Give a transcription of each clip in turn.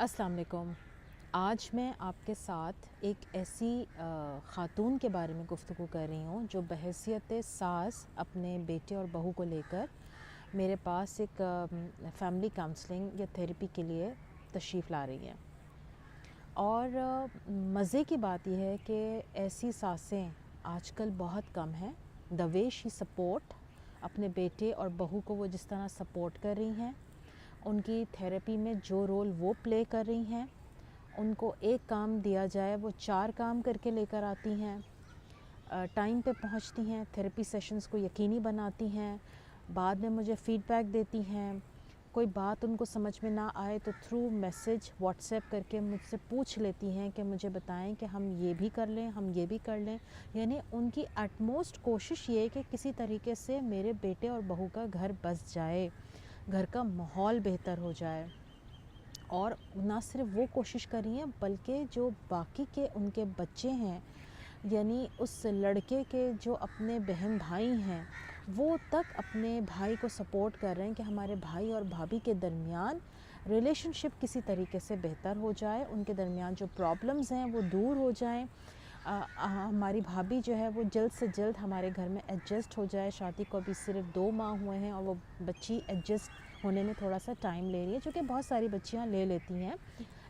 अस्सलाम वालेकुम। आज मैं आपके साथ एक ऐसी ख़ातून के बारे में गुफ्तगू कर रही हूँ जो बहैसियत सास अपने बेटे और बहू को लेकर मेरे पास एक फ़ैमिली काउंसलिंग या थेरेपी के लिए तशरीफ़ ला रही हैं। और मज़े की बात यह है कि ऐसी सासें आजकल बहुत कम हैं। द वे शी सपोर्ट अपने बेटे और बहू को वो जिस तरह सपोर्ट कर रही हैं, उनकी थेरेपी में जो रोल वो प्ले कर रही हैं, उनको एक काम दिया जाए वो 4 काम करके लेकर आती हैं, टाइम पे पहुंचती हैं, थेरेपी सेशंस को यकीनी बनाती हैं, बाद में मुझे फ़ीडबैक देती हैं। कोई बात उनको समझ में ना आए तो थ्रू मैसेज व्हाट्सएप करके मुझसे पूछ लेती हैं कि मुझे बताएं कि हम ये भी कर लें, हम ये भी कर लें। यानी उनकी एटमोस्ट कोशिश ये है कि किसी तरीके से मेरे बेटे और बहू का घर बस जाए, घर का माहौल बेहतर हो जाए। और ना सिर्फ वो कोशिश कर रही हैं बल्कि जो बाकी के उनके बच्चे हैं, यानी उस लड़के के जो अपने बहन भाई हैं, वो तक अपने भाई को सपोर्ट कर रहे हैं कि हमारे भाई और भाभी के दरमियान रिलेशनशिप किसी तरीके से बेहतर हो जाए, उनके दरमियान जो प्रॉब्लम्स हैं वो दूर हो जाएं। हमारी भाभी जो है वो जल्द से जल्द हमारे घर में एडजस्ट हो जाए। शादी को अभी सिर्फ 2 माह हुए हैं और वो बच्ची एडजस्ट होने में थोड़ा सा टाइम ले रही है, जो कि बहुत सारी बच्चियां ले लेती हैं,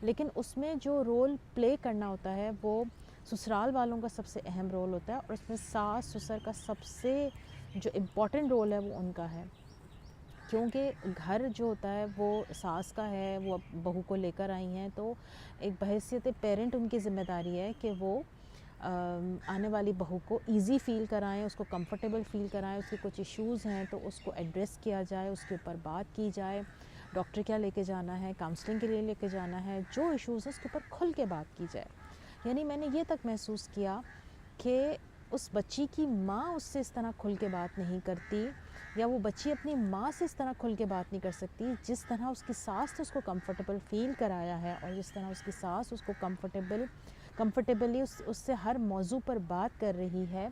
लेकिन उसमें जो रोल प्ले करना होता है वो ससुराल वालों का सबसे अहम रोल होता है और उसमें सास ससुर का सबसे जो इम्पोर्टेंट रोल है वो उनका है। क्योंकि घर जो होता है वो सास का है, वो बहू को लेकर आई हैं, तो एक बहैसियत पेरेंट उनकी ज़िम्मेदारी है कि वो आने वाली बहू को इजी फ़ील कराएं, उसको कंफर्टेबल फ़ील कराएं। उसके कुछ इश्यूज़ हैं तो उसको एड्रेस किया जाए, उसके ऊपर बात की जाए, डॉक्टर क्या लेके जाना है, काउंसलिंग के लिए लेके जाना है, जो इश्यूज़ हैं उसके ऊपर खुल के बात की जाए। यानी मैंने ये तक महसूस किया कि उस बच्ची की माँ उससे इस तरह खुल के बात नहीं करती, या वो बच्ची अपनी माँ से इस तरह खुल के बात नहीं कर सकती जिस तरह उसकी सास ने उसको कंफर्टेबल फ़ील कराया है, और जिस तरह उसकी सास उसको कंफर्टेबली उससे हर मौजू पर बात कर रही है।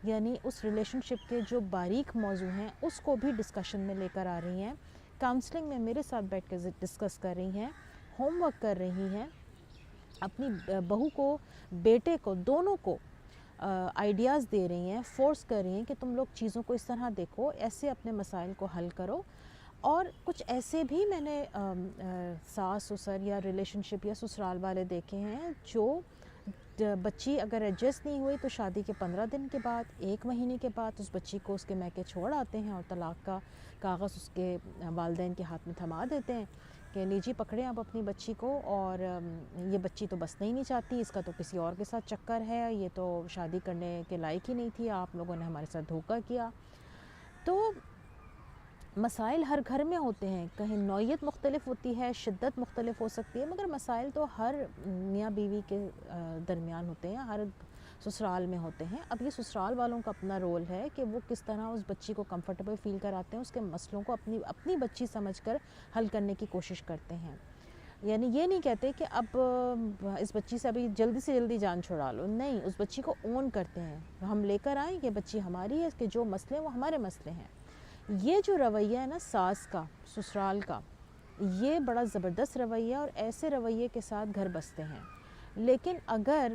यानी उस रिलेशनशिप के जो बारीक मौजू हैं उसको भी डिस्कशन में लेकर आ रही हैं, काउंसलिंग में मेरे साथ बैठ कर डिस्कस कर रही हैं, होमवर्क कर रही हैं, अपनी बहू को, बेटे को, दोनों को आइडियाज़ दे रही हैं, फ़ोर्स कर रही हैं कि तुम लोग चीज़ों को इस तरह देखो, ऐसे अपने मसाइल को हल करो। और कुछ ऐसे भी मैंने सास ससुर या रिलेशनशिप या ससुराल वाले देखे हैं जो बच्ची अगर एडजस्ट नहीं हुई तो शादी के 15 दिन के बाद, 1 महीने के बाद उस बच्ची को उसके मैके छोड़ आते हैं और तलाक़ का कागज़ उसके वालिदैन के हाथ में थमा देते हैं कि लीजिए पकड़ें आप अपनी बच्ची को, और ये बच्ची तो बसना ही नहीं चाहती, इसका तो किसी और के साथ चक्कर है, ये तो शादी करने के लायक ही नहीं थी, आप लोगों ने हमारे साथ धोखा किया। तो मसाइल हर घर में होते हैं, कहीं नौइयत मुख्तलिफ होती है, शिद्दत मुख्तलिफ हो सकती है, मगर मसाइल तो हर मियाँ बीवी के दरमियान होते हैं, हर ससुराल में होते हैं। अब ये ससुराल वालों का अपना रोल है कि वो किस तरह उस बच्ची को कंफर्टेबल फ़ील कराते हैं, उसके मसलों को अपनी अपनी बच्ची समझकर हल करने की कोशिश करते हैं। यानी ये नहीं कहते कि अब इस बच्ची से अभी जल्दी से जल्दी जान छुड़ा लो, नहीं, उस बच्ची को ओन करते हैं, हम लेकर आएँ कि बच्ची हमारी है, इसके जो मसले हैं वो हमारे मसले हैं। ये जो रवैया है ना सास का, ससुराल का, ये बड़ा ज़बरदस्त रवैया, और ऐसे रवैये के साथ घर बसते हैं। लेकिन अगर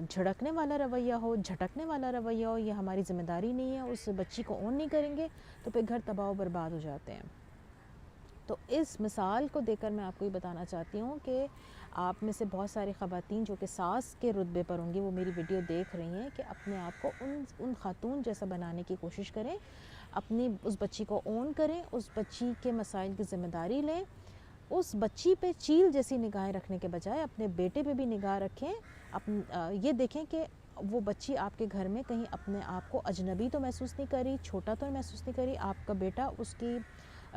झड़कने वाला रवैया हो, झटकने वाला रवैया हो, ये हमारी ज़िम्मेदारी नहीं है, उस बच्ची को ओन नहीं करेंगे तो फिर घर तबाह बर्बाद हो जाते हैं। तो इस मिसाल को देकर मैं आपको ये बताना चाहती हूँ कि आप में से बहुत सारी ख़वातीन जो कि सास के रुतबे पर होंगी, वो मेरी वीडियो देख रही हैं, कि अपने आप को उन खातून जैसा बनाने की कोशिश करें, अपनी उस बच्ची को ओन करें, उस बच्ची के मसाइल की ज़िम्मेदारी लें, उस बच्ची पे चील जैसी निगाहें रखने के बजाय अपने बेटे पे भी निगाह रखें। ये देखें कि वो बच्ची आपके घर में कहीं अपने आप को अजनबी तो महसूस नहीं कर रही, छोटा तो महसूस नहीं कर रही, आपका बेटा उसकी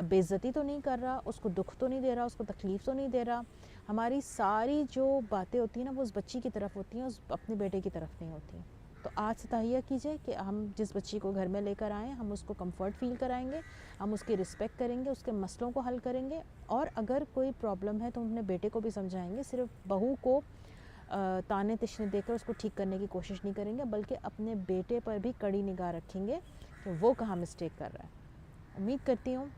बेइज्जती तो नहीं कर रहा, उसको दुख तो नहीं दे रहा, उसको तकलीफ़ तो नहीं दे रहा। हमारी सारी जो बातें होती हैं ना वो उस बच्ची की तरफ होती हैं, उस अपने बेटे की तरफ नहीं होती। तो आज से तहिया कीजिए कि हम जिस बच्ची को घर में लेकर आएँ, हम उसको कंफर्ट फ़ील कराएंगे, हम उसकी रिस्पेक्ट करेंगे, उसके मसलों को हल करेंगे, और अगर कोई प्रॉब्लम है तो अपने बेटे को भी समझाएंगे। सिर्फ बहू को ताने तिशने देकर उसको ठीक करने की कोशिश नहीं करेंगे, बल्कि अपने बेटे पर भी कड़ी निगाह रखेंगे कि वो कहाँ मिस्टेक कर रहा है। उम्मीद करती हूँ,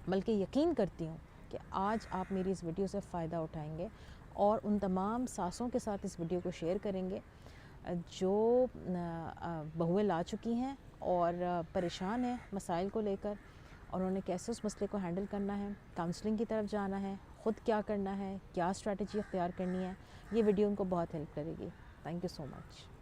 बल्कि यकीन करती हूँ کہ آج آپ میری اس ویڈیو سے فائدہ اٹھائیں گے اور ان تمام ساسوں کے ساتھ اس ویڈیو کو شیئر کریں گے جو بہویں لا چکی ہیں اور پریشان ہیں مسائل کو لے کر، اور انہوں نے کیسے اس مسئلے کو ہینڈل کرنا ہے، کاؤنسلنگ کی طرف جانا ہے، خود کیا کرنا ہے، کیا اسٹریٹجی اختیار کرنی ہے۔ یہ ویڈیو ان کو بہت ہیلپ کرے گی۔ Thank you so much.